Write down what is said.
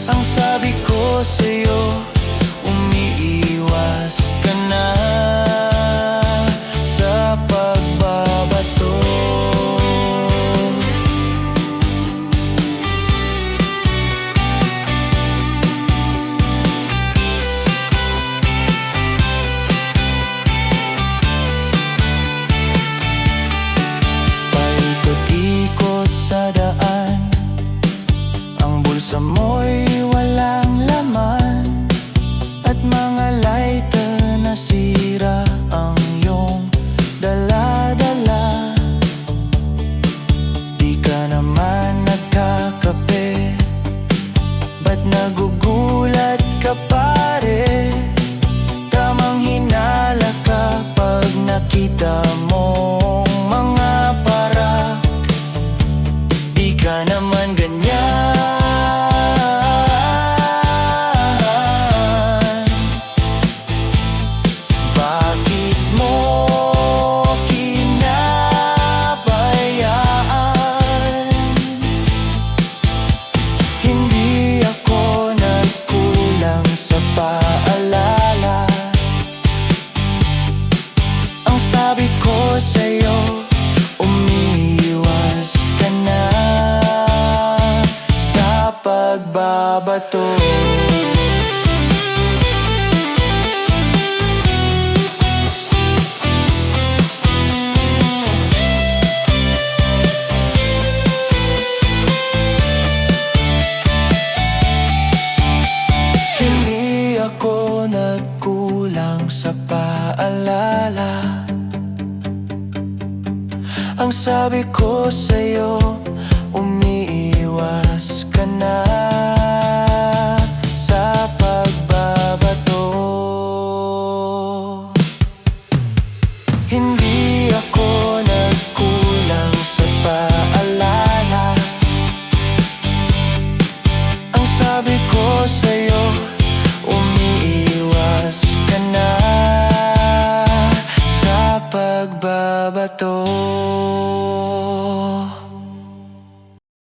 Ang sabi ko sa'yo, umiiwas ka na sa pagbabato. Paikot-ikot sa daan, ang bulsa mo'y walang laman, at mga lighter na sira ang iyong dala-dala. Di ka naman nagkakape, ba't nagugulat ka pare? Tamang hinala ka pag nakita mong mga parak. Di ka naman ganyan. Bakit mo pinabayaan? Hindi ako nagkulang sa paalala. Ang sabi ko sa'yo, umiiwas ka na sa pagbabato. Hindi ako nagkulang sa paalala. Ang sabi ko sa'yo, umiiwas ka na sa pagbabato. Hindi ako nagkulang sa paalala. Ang sabi ko sa'yo, umiiwas ka na sa pagbabato.